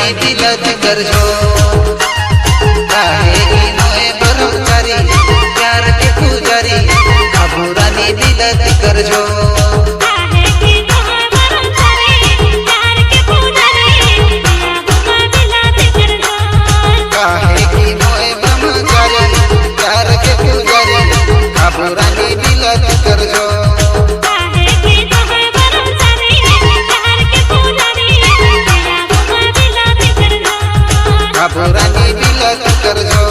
आबुरानी दिलत करजो काहे इनोए ब्रह्मचारी प्यार के पुजारी आबुरानी दिलत करजो आबुरानी दिलत करजो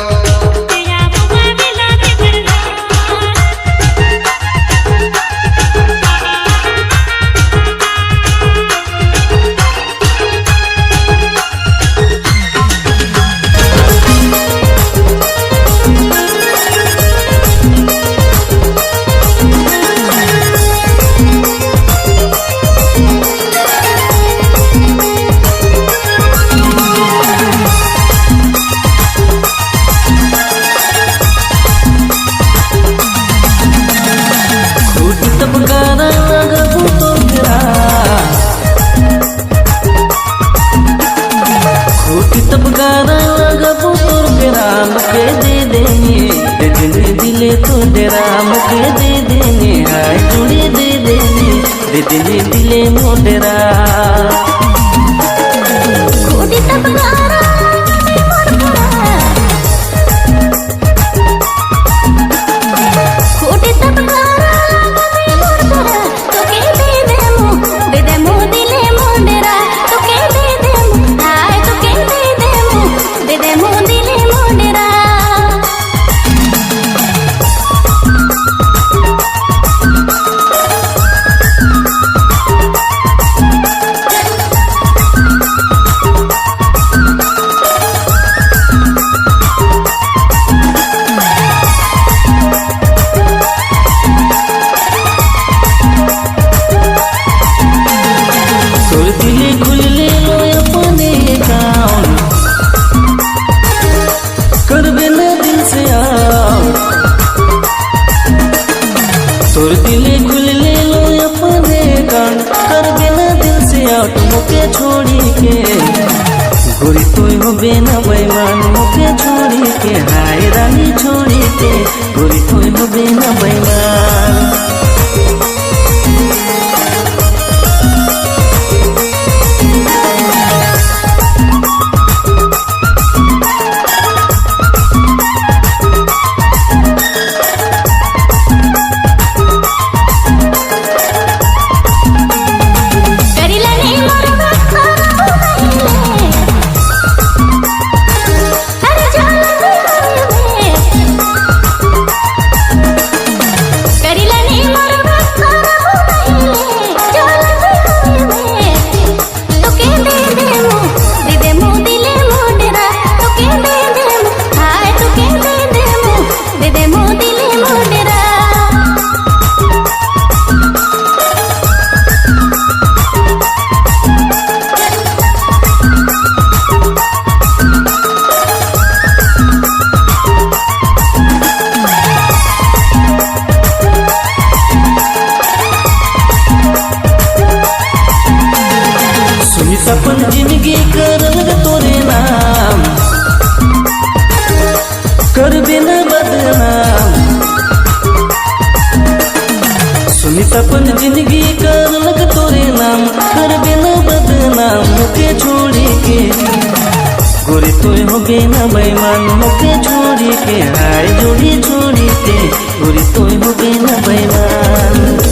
मुके दे देने दिले तो डेरा मुके दे देने हाय जुड़ी दे देने दिले मो डेरा तोर दिले खुल ले लो अपने कान कर बिना दिल से आउट मुके छोड़ी के गोरी तोय हो बेना बेईमान मुके छोड़ी के हाय रानी छोड़ी के गोरी तोय हो बेना बेईमान अपन जिंदगी करल तोरे नाम कर बिना बदनाम सुमित अपन जिंदगी करल तोरे नाम कर बिना बदनाम मुके छोड़ी के गोरी तोय हो बेना बेईमान मुके छोड़ी के हाय जोड़ी छोड़ी के गोरी तोय हो बेना बेईमान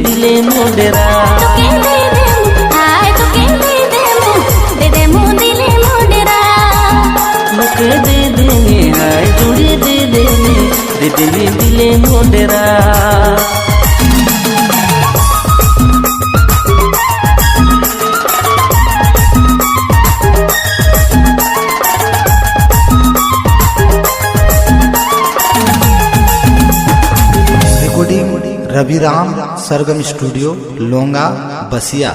दिले मोडेरा मुके दे देने हाय जुड़ी दे देने दिले मोडेरा रविराम सरगम स्टूडियो लोंगा बसिया।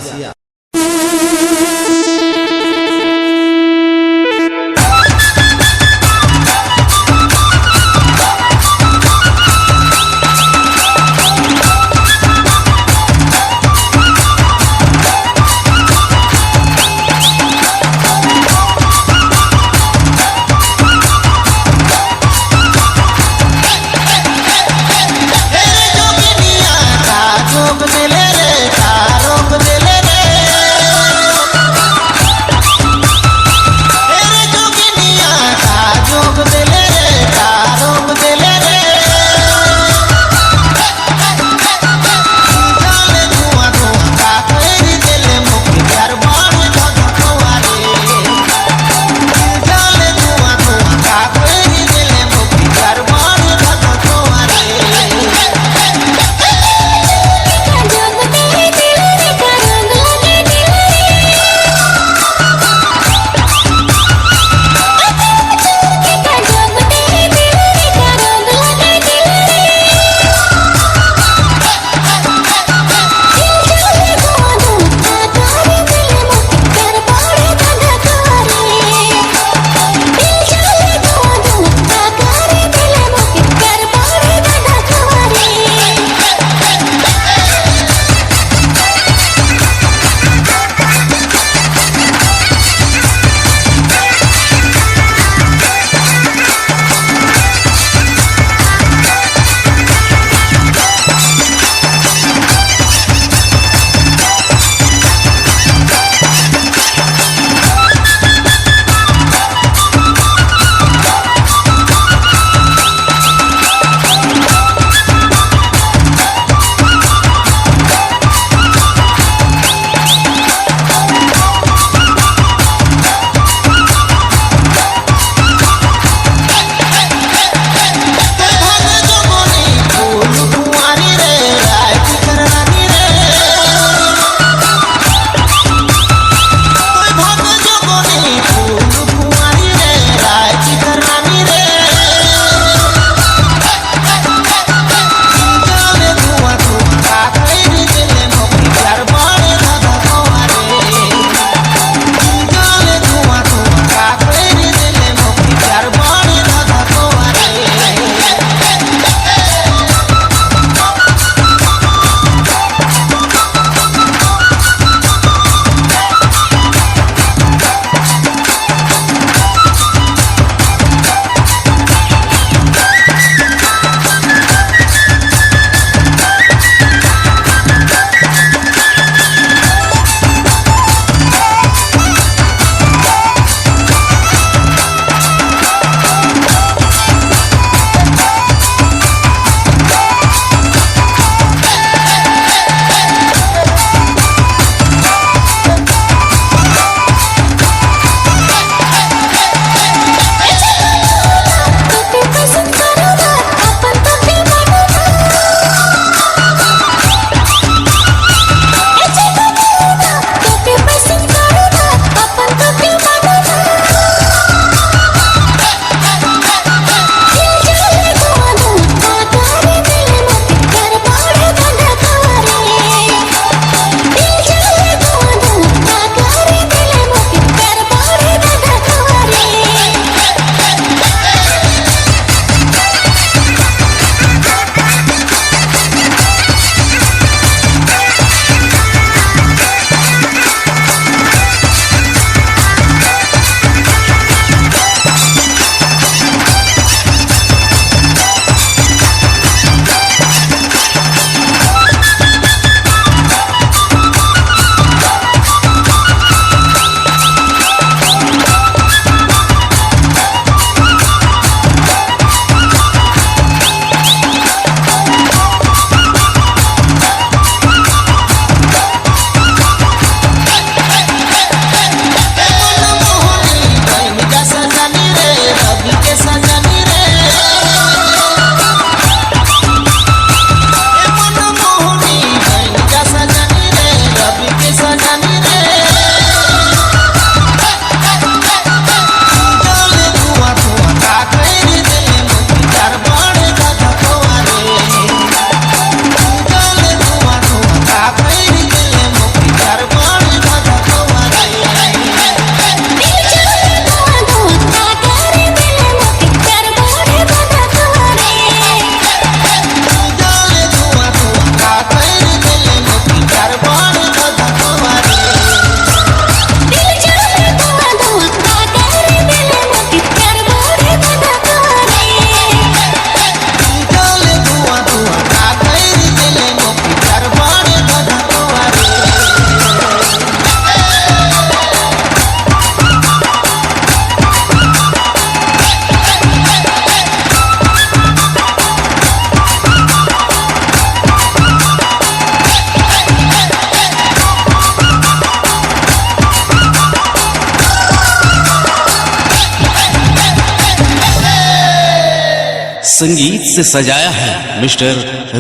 संगीत से सजाया है मिस्टर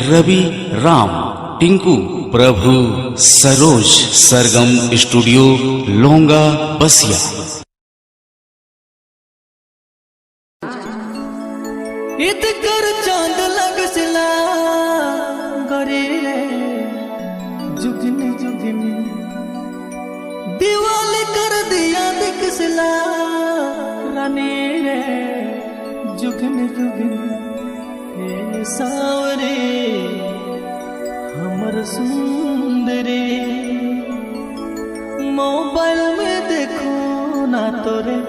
रवि राम, टिंकू प्रभु, सरोज, सरगम स्टूडियो लोंगा बसिया। इत कर चांद लगसला गरे रे जुगनी जुगनी दिवाली कर दिया दिखसला रानी रे जुगनी जुगनी हे सावरे हमर सुंदरी मोबाइल में देखो ना तोरे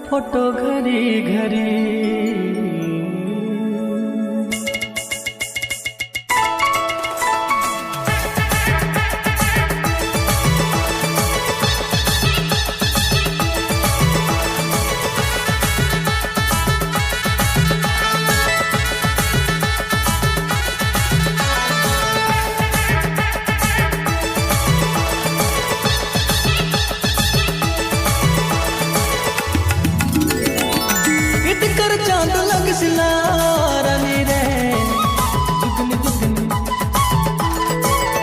फोटो घड़ी घड़ी कर चांद लगसला रानी रे जुगनी जुगनी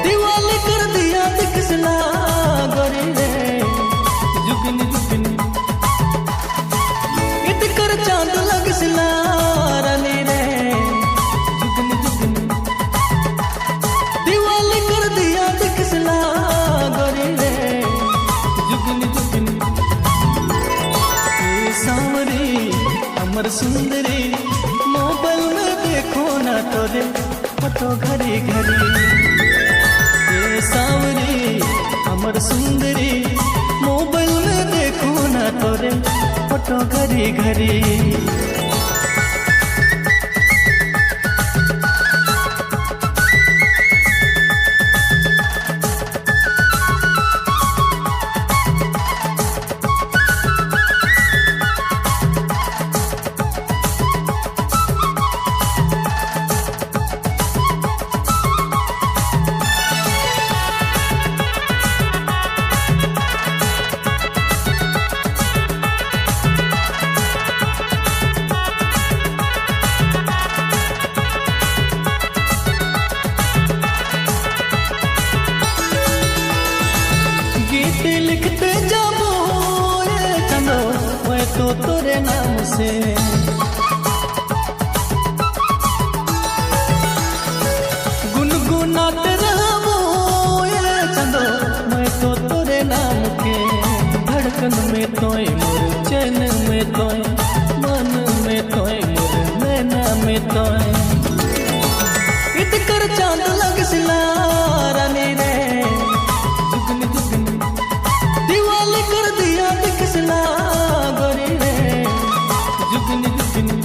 दिवाली कर दिया दिखसला गोरी रे जुगनी जुगनी इत कर चांद लगसला रानी रे जुगनी जुगनी दिवाली कर दिया दिखसला गोरी रे जुगनी जुगनी सावरी हमर सुंदरी मोबाइल में देखो ना तोरे फोटो घड़ी घड़ी ये सावरी हमर सुंदरी मोबाइल में देखो ना तोरे फोटो घड़ी घड़ी लिखते जाबो ये चंदो मैं तो तोरे नाम से गुनगुनाते रहबो ये चंदो मैं तो तोरे नाम के धड़कन में तोय मोर चैन में तोय मन में तोय मोर नैना में तोय इत कर चांद लगसला रानी रे जुगनी जुगनी दिवाली कर दिया दिखसला गोरी रे जुगनी जुगनी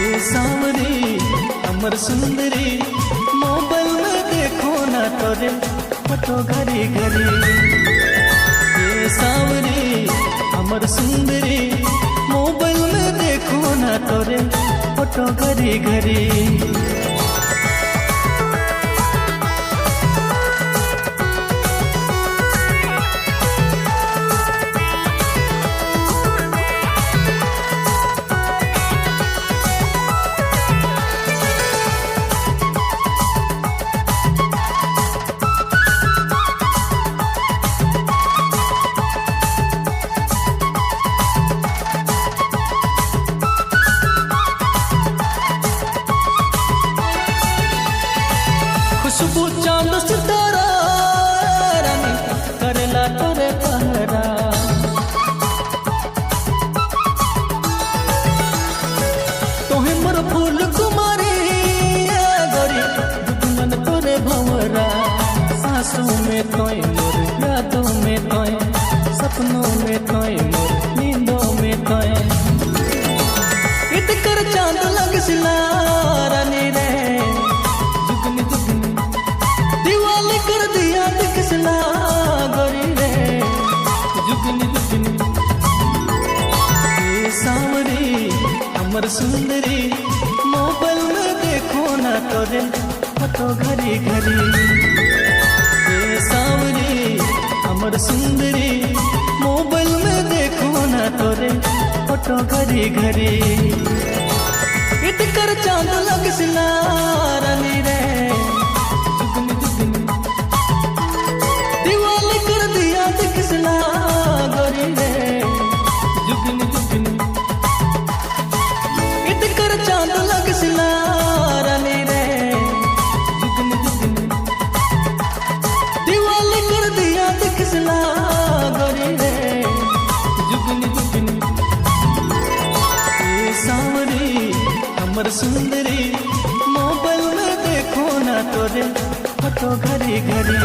ये सावरी हमर सुंदरी मोबाइल में देखो ना तोरे फोटो घड़ी घड़ी ये सावरी हमर सुंदरी मोबाइल में देखो ना तोरे फोटो घड़ी घड़ी खुशबू चांद सितारा रानी करेला तोरे पहरा तोहे मोर फूल कुमारी गोरी दुल्हन तोरे भंवरा सांसों में तोय मोर यादों में तोय सपनों में तोय मोर नींदों में तोय इत कर चांद लगसला रानी रे जुगनी जुगनी दिवाली कर दिया दिखसला गोरी रे जुगनी जुगनी ये सावरी हमर सुंदरी मोबाइल में देखो ना तोरे फोटो घड़ी घड़ी ये सावरी हमर सुंदरी मोबाइल में देखो ना तोरे फोटो घड़ी घड़ी कर चांद लगसिला रानी रे दिवाली कर दिया दिखसिला गोरी रे जुगनी जुगनी इत कर चांद लगसिला रानी रे जुगनी जुगनी दिवाली कर दिया दिखसिला गोरी रे जुगनी जुगनी सावरी हमर सुंदरी मोबाइल में देखो ना तोरे फोटो घड़ी घड़ी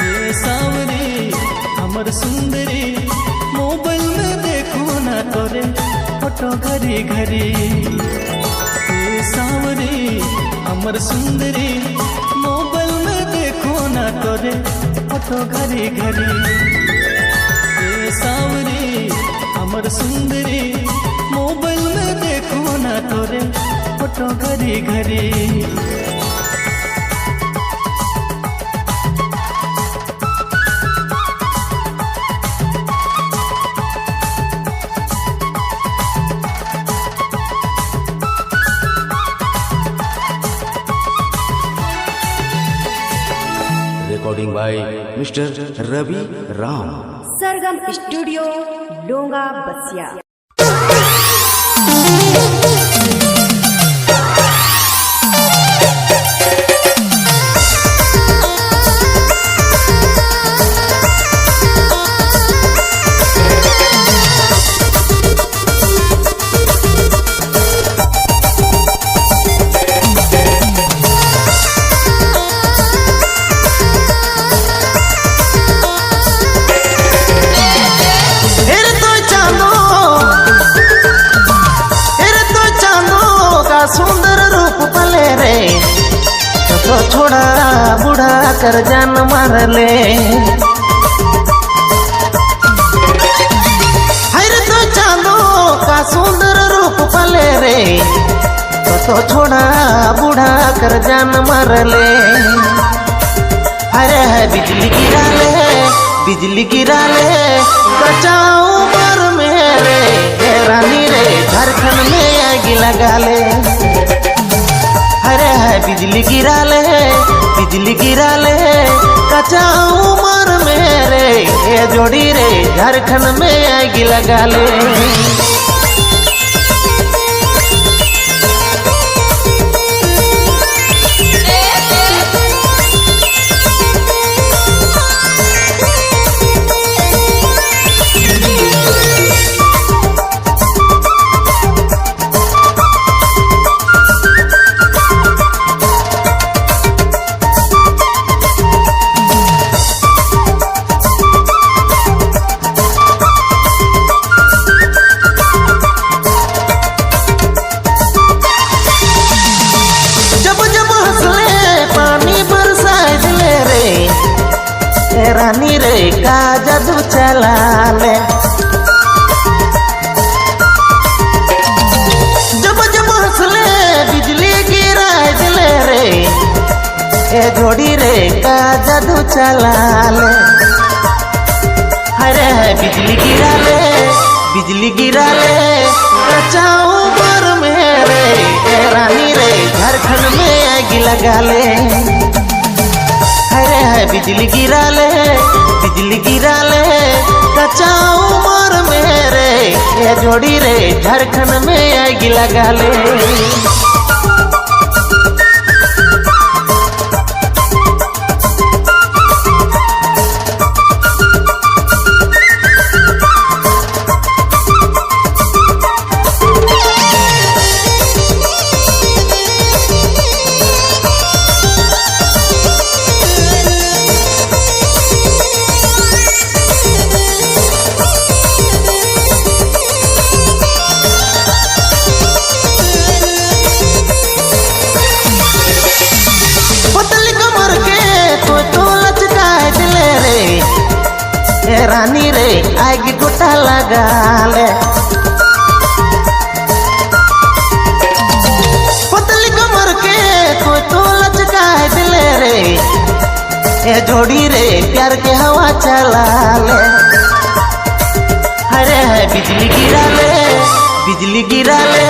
ये सावरी हमर सुंदरी मोबाइल में देखो ना तोरे फोटो घड़ी घड़ी ये सावरी हमर सुंदरी मोबाइल में देखो ना तोरे फोटो घड़ी घड़ी ये सावरी हमर सुंदरी मोबाइल में देखो ना तोरे फोटो घड़ी घड़ी recording by mister Ravi Ram, Sargam studio लोंगा बसिया। सुंदर रूप पले रे तो छोड़ा बूढ़ा कर जान मार ले हर तो चांदो का सुंदर रूप पले रे तो छोड़ा बूढ़ा कर जान मार ले अरे है बिजली गिरा ले बचाओ पर मेरे रानी रे झारखंड में आग लगा ले अरे है बिजली गिरा ले कच्चा उमर मेरे ये जोड़ी रे झारखंड में आग लगा ले रानी रे का जादू चला ले जब जब हंसले बिजली गिरा दिले रे ए जोड़ी रे का जादू चला ले अरे बिजली गिरा ले बचाओ पर मेरे रानी रे झारखंड में आग लगा ले अरे है बिजली गिरा ले कच्चा उमर मेरे ये जोड़ी रे झारखंड में आग लगा ले रानी रे आग गोटा लगा ले पतली कमर के तो लचका दिले रे ये जोड़ी रे प्यार के हवा चला ले अरे है बिजली बिजली गिरा ले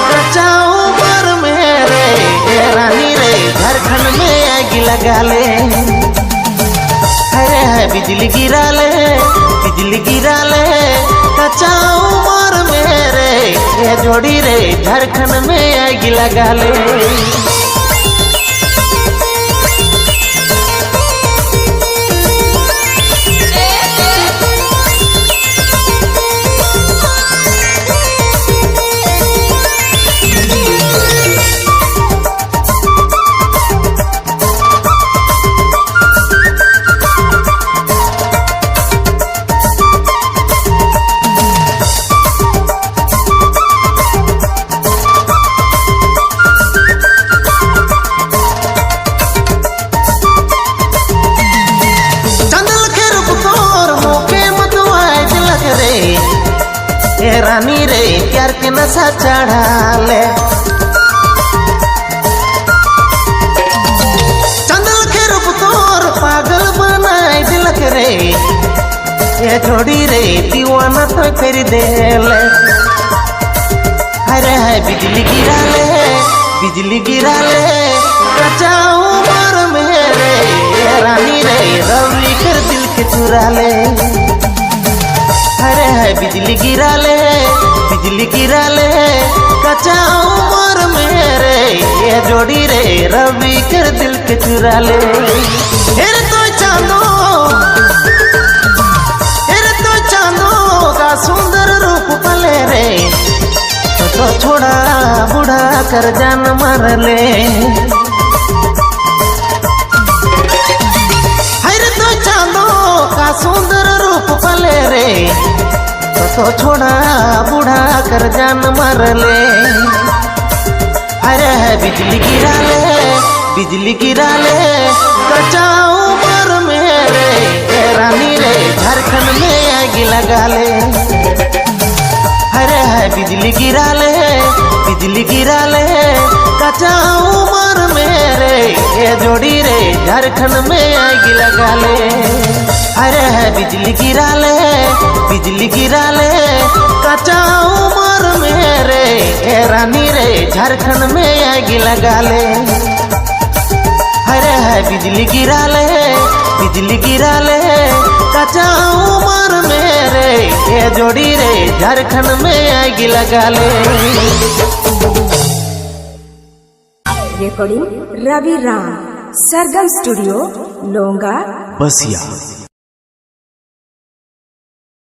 कच्चा उम्र में रे ए रानी रे झारखंड में आग लगा ले। अरे है बिजली गिरा ले कच्चा उम्र में रे ए जोड़ी रे झारखंड में आग लगा ले। रानी रे प्यार के नशा चढ़ा ले। चंदल के रूप तोर पागल बनाए दिलक रे ये जोड़ी रे दीवाना तो कर दे ले। अरे है बिजली गिरा ले कच्चा उम्र में रे रानी रे रवि कर दिल के चुरा ले। अरे है बिजली गिरा ले कच्चा उम्र में रे ये जोड़ी रे रवि कर दिल के चुरा ले। हेरे तो चांदो का सुंदर रूप पले रे तो छोड़ा बूढ़ा कर जान मार ले। हेरे तो चांदो का सुंदर रूप पले रे तो छोड़ा बूढ़ा कर जान मार ले। अरे है बिजली गिरा ले कच्चा उम्र में रे रानी रे झारखंड में आग लगा ले। अरे है बिजली गिरा ले कच्चा उम्र में रे ये जोड़ी रे झारखंड में आग लगा ले। अरे है बिजली गिरा ले कच्चा उम्र में रे ए रानी रे झारखंड में आग लगा ले। अरे है बिजली गिरा ले कच्चा उम्र में रे ए जोड़ी रे झारखंड में आग लगा ले। रिकॉर्डिंग रवि राम, सरगम स्टूडियो, लोंगा बसिया।